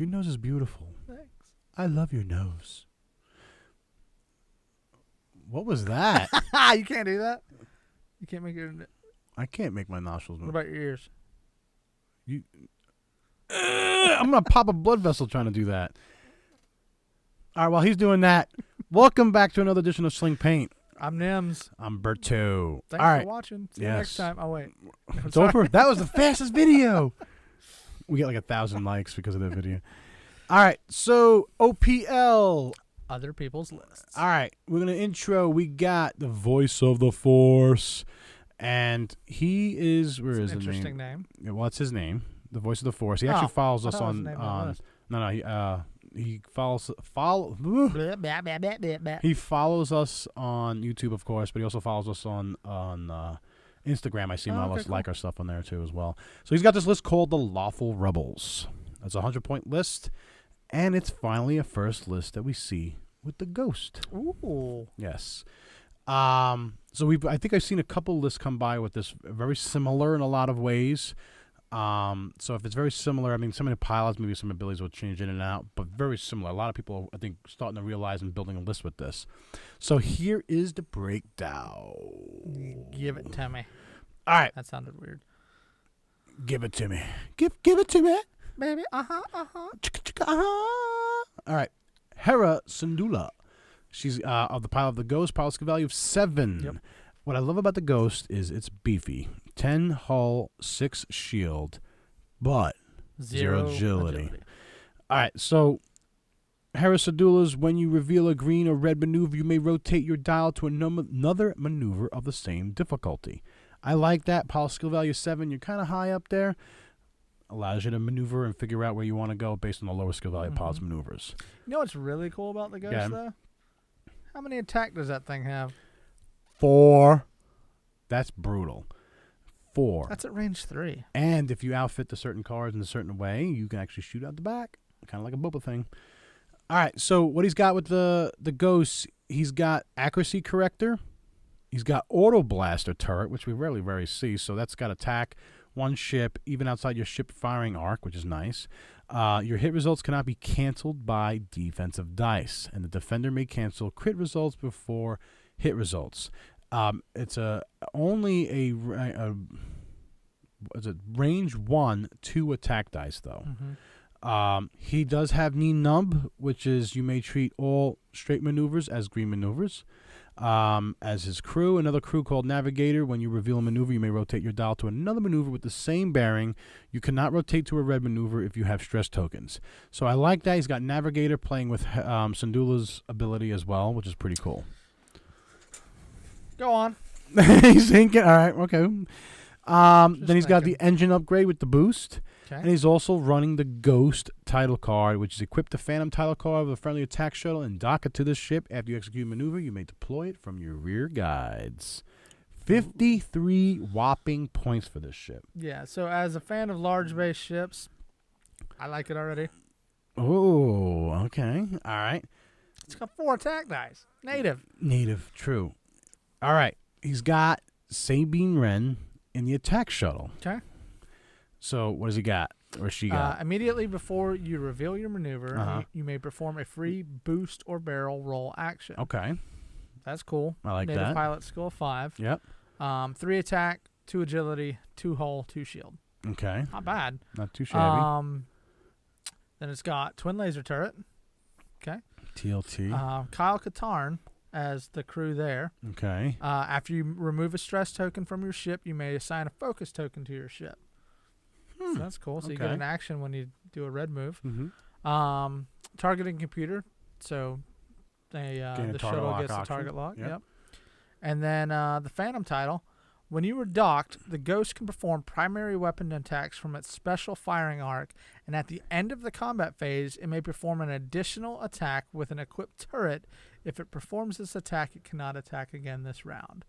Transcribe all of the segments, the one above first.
Your nose is beautiful. Thanks. I love your nose. What was that? You can't do that. You can't make your. I can't make my nostrils What move. about your ears? I'm going to pop a blood vessel trying to do that. All right, while he's doing that, welcome back to another edition of Sling Paint. I'm Nims. I'm Berto. Thanks All right. for watching. See you Yes. next time. Oh, wait. It's over. That was the fastest video. We get like 1,000 likes because of that video. All right, so OPL. Other people's lists. All right, we're going to intro. We got the voice of the Force. And he is, where is his name? Interesting name. Yeah, well, it's his name, the voice of the Force. He actually follows us on. He follows He follows us on YouTube, of course, but he also follows us on Instagram. I see him like our stuff on there too as well. So he's got this list called the Lawful Rebels. That's a 100-point list, and it's finally a first list that we see with the Ghost. Ooh. Yes. So I think I've seen a couple lists come by with this very similar in a lot of ways. So if it's very similar, I mean, some of the pilots, maybe some abilities will change in and out, but very similar. A lot of people, I think, starting to realize and building a list with this. So here is the breakdown. Give it to me. All right. That sounded weird. Give it to me. Give it to me. Baby, All right. Hera Syndulla. She's of the pilot of the Ghost, pilot skill value of 7. Yep. What I love about the Ghost is it's beefy. 10 hull, 6 shield, but 0 agility. All right, so Hera Syndulla's, when you reveal a green or red maneuver, you may rotate your dial to another maneuver of the same difficulty. I like that. Pilot skill value 7, you're kind of high up there. Allows you to maneuver and figure out where you want to go based on the lower skill value pilot's maneuvers. You know what's really cool about the Ghost, though? How many attack does that thing have? 4. That's brutal. 4. That's at range 3. And if you outfit the certain cars in a certain way, you can actually shoot out the back. Kind of like a Boba thing. All right, so what he's got with the Ghosts, he's got accuracy corrector. He's got Autoblaster Turret, which we rarely see, so that's got attack, 1 ship, even outside your ship firing arc, which is nice. Your hit results cannot be canceled by defensive dice, and the defender may cancel crit results before hit results. It's only a range 1 2 attack dice though. He does have Nien Nunb, which is you may treat all straight maneuvers as green maneuvers. As his crew, another crew called Navigator. When you reveal a maneuver, you may rotate your dial to another maneuver with the same bearing. You cannot rotate to a red maneuver if you have stress tokens. So I like that. He's got Navigator playing with Syndulla's ability as well, which is pretty cool. Go on. He's thinking, all right, okay. Then he's got the engine upgrade with the boost. Okay. And he's also running the Ghost title card, which is equipped the Phantom title card with a friendly attack shuttle and dock it to the ship. After you execute a maneuver, you may deploy it from your rear guides. 53 whopping points for this ship. Yeah, so as a fan of large base ships, I like it already. Oh, okay. All right. It's got 4 attack dice. Native, true. All right. He's got Sabine Wren in the attack shuttle. Okay. So what does he got? Or she got? Immediately before you reveal your maneuver, you may perform a free boost or barrel roll action. Okay. That's cool. I like Native that. pilot skill 5. Yep. 3 attack, 2 agility, 2 hull, 2 shield. Okay. Not bad. Not too shabby. Then it's got twin laser turret. Okay. TLT. Kyle Katarn as the crew there. Okay. After you remove a stress token from your ship, you may assign a focus token to your ship. So that's cool. So you get an action when you do a red move. Targeting computer. So the shuttle gets a target lock. Yep. And then the Phantom title. When you are docked, the Ghost can perform primary weapon attacks from its special firing arc, and at the end of the combat phase, it may perform an additional attack with an equipped turret. If it performs this attack, it cannot attack again this round.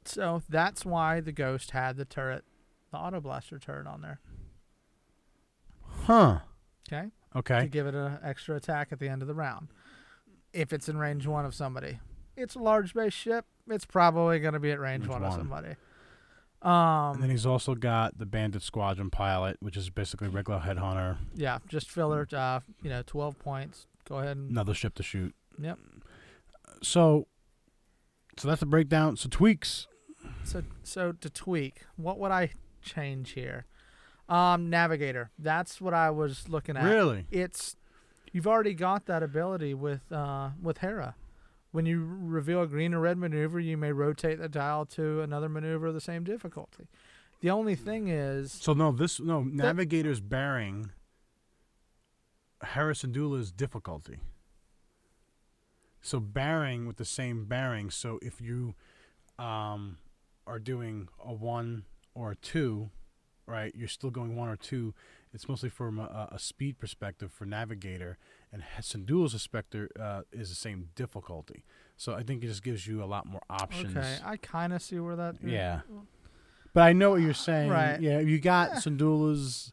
So that's why the Ghost had the turret, the Autoblaster Turret on there. Huh. Okay? Okay. To give it an extra attack at the end of the round. If it's in range 1 of somebody. It's a large base ship. It's probably going to be at range 1 of somebody. And then he's also got the Bandit Squadron pilot, which is basically regular Headhunter. Yeah, just filler. 12 points. Go ahead and Another ship to shoot. Yep. So that's the breakdown. So tweaks. So to tweak, what would I change here? Navigator. That's what I was looking at. Really? You've already got that ability with Hera. When you reveal a green or red maneuver, you may rotate the dial to another maneuver of the same difficulty. The only thing is... Navigator's bearing, Hera Syndulla's difficulty. So bearing with the same bearing, so if you are doing a 1 or a 2, right, you're still going 1 or 2. It's mostly from a speed perspective for Navigator, and Syndulla's perspective is the same difficulty. So I think it just gives you a lot more options. Okay, I kind of see where that... Yeah. But I know what you're saying. Right. Yeah, you got Syndulla's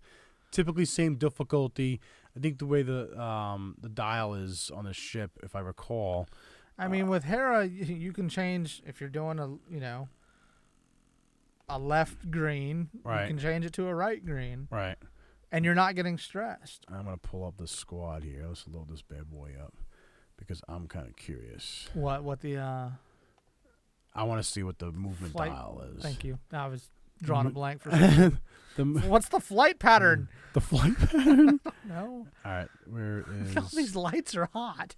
typically same difficulty. I think the way the dial is on the ship, if I recall. I mean, with Hera, you can change if you're doing a left green. Right. You can change it to a right green. Right. And you're not getting stressed. I'm going to pull up the squad here. Let's load this bad boy up because I'm kind of curious. What the... I want to see what the movement flight dial is. Thank you. I was drawing a blank for a second. What's the flight pattern? The flight pattern? No. All right. Where is... All these lights are hot.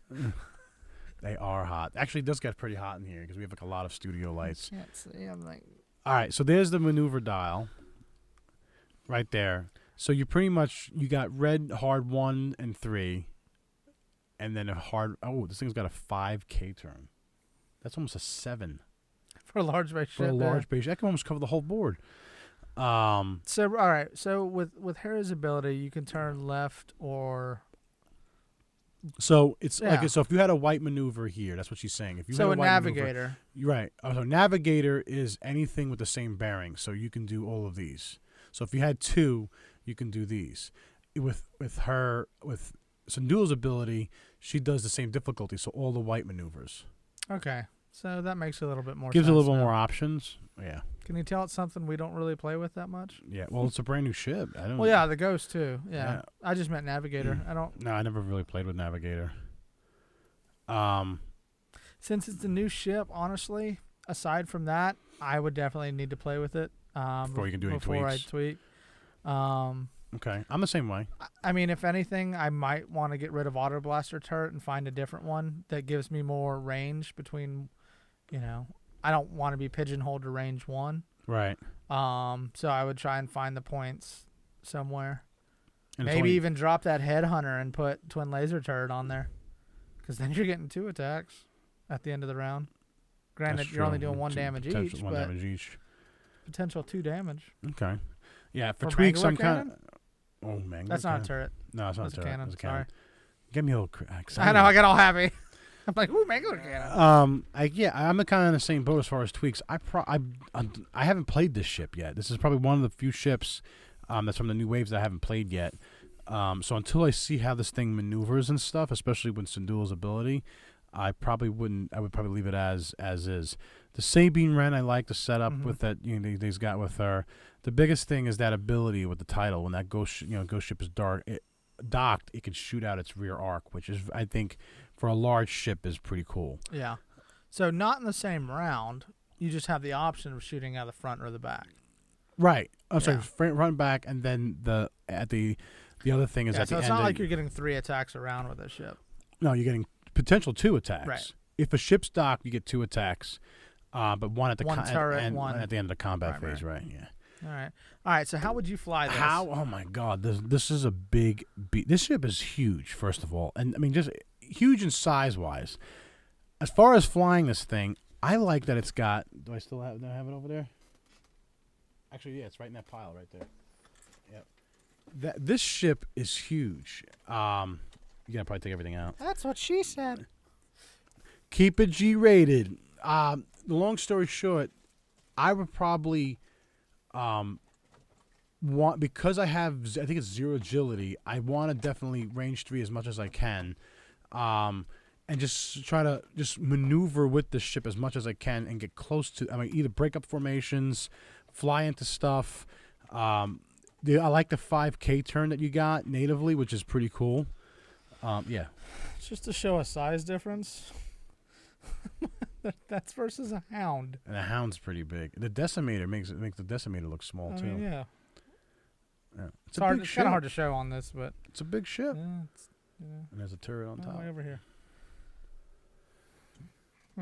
They are hot. Actually, it does get pretty hot in here because we have like a lot of studio lights. I can't see. I'm like... All right. So there's the maneuver dial right there. So you pretty much, you got red hard 1 and 3, and then a hard, this thing's got a 5K turn. That's almost a 7. For a large base ship. For a large base. That can almost cover the whole board. So, all right. So with Hera's ability, you can turn left or... So it's like, so if you had a white maneuver here, that's what she's saying. If you had a white Navigator. Maneuver, you're right. So Navigator is anything with the same bearing. So you can do all of these. So if you had 2, you can do these. With Syndulla's ability, she does the same difficulty, so all the white maneuvers. Okay, so that makes a little bit more Gives sense. a little bit more options. Yeah. Can you tell it's something we don't really play with that much? Yeah, well, it's a brand new ship. I don't. Well, yeah, the Ghost too. Yeah. Yeah. I just meant Navigator. I don't... No, I never really played with Navigator. Since it's a new ship, honestly, aside from that, I would definitely need to play with it. Before you can do any before tweaks. I tweak. Okay, I'm the same way. I mean, if anything, I might want to get rid of Autoblaster Turret and find a different one that gives me more range between, I don't want to be pigeonholed to range 1. Right. So I would try and find the points somewhere. And Maybe even drop that Headhunter and put Twin Laser Turret on there. Because then you're getting 2 attacks at the end of the round. Granted, you're only doing 1 damage each, one but damage each. Potential 2 damage. Okay. Yeah, for Or tweaks, Mangler I'm kind cannon? of... Oh, man. That's not a turret. No, it's not That's a turret. cannon. It's a cannon. Sorry. Get me a little excited. I know, I got all happy. I'm like, ooh, Mangler cannon. I'm the kind of in the same boat as far as tweaks. I haven't played this ship yet. This is probably one of the few ships that's from the new waves that I haven't played yet. So until I see how this thing maneuvers and stuff, especially with Syndulla's ability, I would probably leave it as is. The Sabine Wren, I like the setup with that. They's got with her. The biggest thing is that ability with the title. When that ghost ship is docked, it can shoot out its rear arc, which is, I think, for a large ship, is pretty cool. Yeah. So not in the same round. You just have the option of shooting out the front or the back. Right. Sorry, front, back, and then the other thing is at the end. So it's not like you're getting 3 attacks around with this ship. No, you're getting potential 2 attacks. Right. If a ship's docked, you get 2 attacks, but one at the one at the end of the combat primary. phase. Right. Yeah. All right. So how would you fly this? Oh my God! This is a big beat. This ship is huge. First of all, and I mean just huge in size wise. As far as flying this thing, I like that it's got. Do I still have it over there? Actually, yeah, it's right in that pile right there. Yep. This ship is huge. You gotta probably take everything out. That's what she said. Keep it G-rated. The long story short, I would probably want, because I think it's 0 agility, I want to definitely range 3 as much as I can, and just try to maneuver with the ship as much as I can and get close to. I mean, either break up formations, fly into stuff. I like the 5K turn that you got natively, which is pretty cool. Yeah. Just to show a size difference. That's versus a Hound. And the Hound's pretty big. The Decimator makes the Decimator look small too. Yeah. Yeah. It's kind of hard to show on this, but it's a big ship. Yeah, And there's a turret on top. Way over here.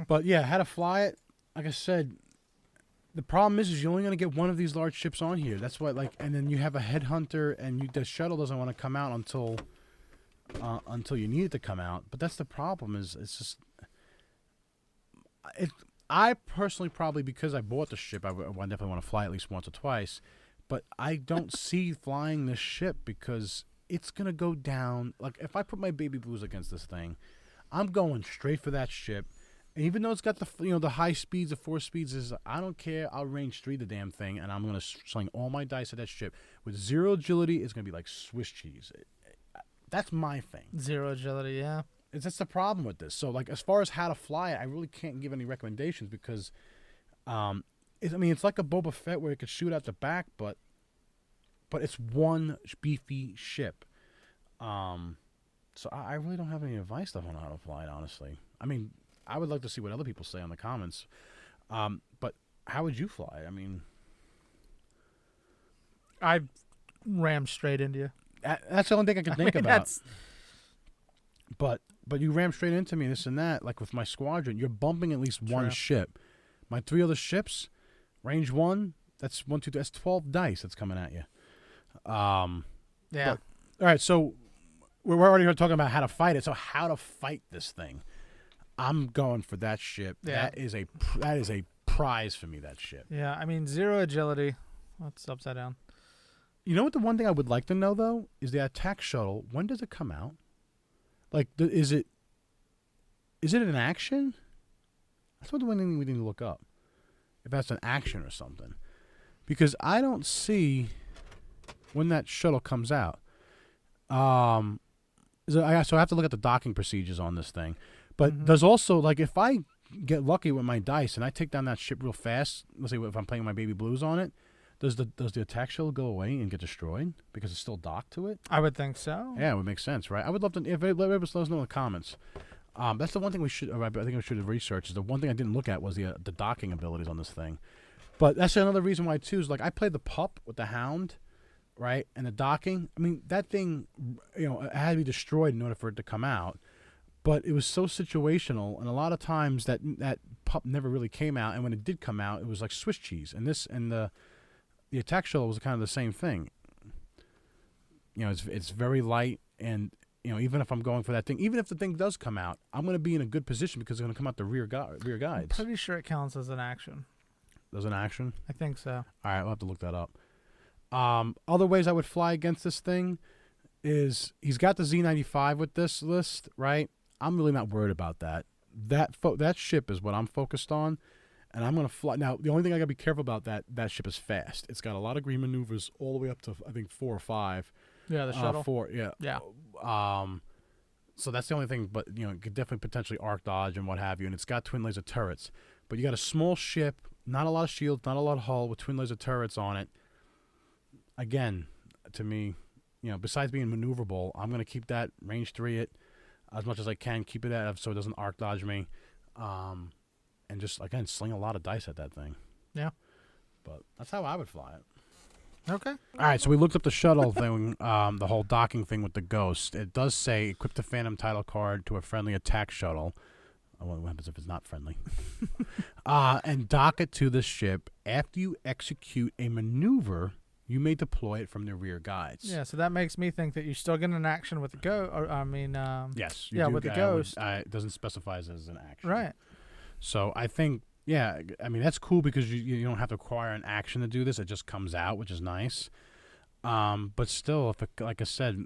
But yeah, how to fly it. Like I said, the problem is you're only going to get one of these large ships on here. That's why, and then you have a Headhunter, and the shuttle doesn't want to come out until you need it to come out. But that's the problem. Is it's just I personally probably, because I bought the ship, I definitely want to fly at least once or twice. But I don't see flying this ship because it's gonna go down. Like if I put my baby blues against this thing, I'm going straight for that ship. And even though it's got the high speeds, the 4 speeds, I don't care. I'll range 3 the damn thing, and I'm gonna sling all my dice at that ship with 0 agility. It's gonna be like Swiss cheese. That's my thing. 0 agility, yeah. That's the problem with this. So like as far as how to fly it, I really can't give any recommendations because, it's like a Boba Fett where it could shoot out the back, but it's one beefy ship. So I really don't have any advice on how to fly it, honestly. I mean, I would like to see what other people say in the comments. But how would you fly? I mean, I rammed straight into you. That's the only thing I can think about. But you ram straight into me, this and that. Like with my squadron, you're bumping at least one ship. My 3 other ships, range 1, that's 1, 2, 3, that's 12 dice that's coming at you. Yeah. All right, so we're already talking about how to fight it. So how to fight this thing? I'm going for that ship. Yeah. That is a prize for me. That ship. Yeah, I mean 0 agility. That's upside down. You know what? The one thing I would like to know though is the attack shuttle. When does it come out? Like, is it an action? That's what the one thing we need to look up. If that's an action or something, because I don't see when that shuttle comes out. So I have to look at the docking procedures on this thing. But there's also, like, if I get lucky with my dice and I take down that ship real fast, let's say if I'm playing my baby blues on it, does the attack shuttle go away and get destroyed because it's still docked to it? I would think so. Yeah, it would make sense, right? I would love to, if let us know in the comments. That's the one thing I think we should have researched. Is the one thing I didn't look at was the docking abilities on this thing. But that's another reason why, too, is like I played the pup with the Hound, right? And the docking, I mean, that thing, it had to be destroyed in order for it to come out. But it was so situational, and a lot of times that pup never really came out, and when it did come out, it was like Swiss cheese. And the attack shuttle was kind of the same thing. It's very light, and even if I'm going for that thing, even if the thing does come out, I'm going to be in a good position because it's going to come out the rear guides. I'm pretty sure it counts as an action. Does an action? I think so. All right, we'll have to look that up. Other ways I would fly against this thing is he's got the Z95 with this list, right? I'm really not worried about that. That ship is what I'm focused on, and I'm going to fly. Now, the only thing I got to be careful about that ship is fast. It's got a lot of green maneuvers all the way up to, I think, 4 or 5. Yeah, the shuttle. 4, yeah. Yeah. So that's the only thing, but, it could definitely potentially arc dodge and what have you, and it's got twin laser turrets. But you got a small ship, not a lot of shields, not a lot of hull, with twin laser turrets on it. Again, to me, besides being maneuverable, I'm going to keep that range 3 it as much as I can, keep it at so it doesn't arc dodge me, and just, again, sling a lot of dice at that thing. Yeah. But that's how I would fly it. Okay. All right, so we looked up the shuttle thing, the whole docking thing with the Ghost. It does say equip the Phantom title card to a friendly attack shuttle. What happens if it's not friendly? And dock it to the ship. After you execute a maneuver, you may deploy it from the rear guides. Yeah, so that makes me think that you still get an action with the yes. with the Ghost. It doesn't specify as an action. Right. So I think, yeah, I mean, that's cool because you don't have to acquire an action to do this. It just comes out, which is nice. But still, like I said,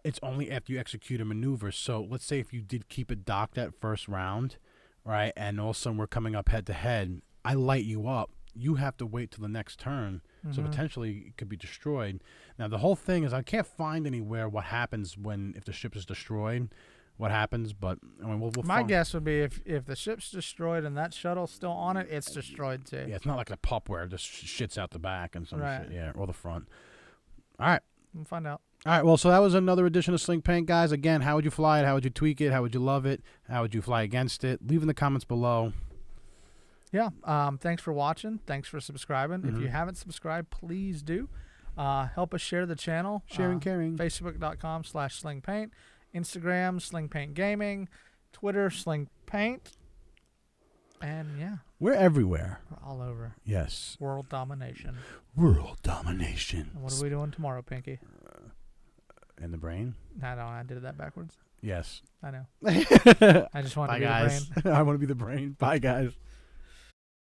it's only after you execute a maneuver. So let's say if you did keep it docked that first round, right, and all of a sudden we're coming up head-to-head, I light you up. You have to wait till the next turn. So potentially it could be destroyed. Now, the whole thing is I can't find anywhere what happens if the ship is destroyed. what happens, but I mean, we'll My guess would be if the ship's destroyed and that shuttle's still on it, it's destroyed too. Yeah, it's not like a pup where it just shits out the back and some Right. shit. Yeah, or the front. All right. We'll find out. All right, well, so that was another edition of Sling Paint, guys. Again, how would you fly it? How would you tweak it? How would you love it? How would you fly against it? Leave in the comments below. Yeah. Thanks for watching. Thanks for subscribing. If you haven't subscribed, please do. Help us share the channel. Sharing, caring. Facebook.com/slingpaint. Instagram, Sling Paint Gaming. Twitter, Sling Paint. And yeah. We're everywhere. We're all over. Yes. World domination. World domination. And what are we doing tomorrow, Pinky? In the brain? I did that backwards. Yes. I know. I just wanted to be guys. the brain. I want to be the brain. Bye, guys.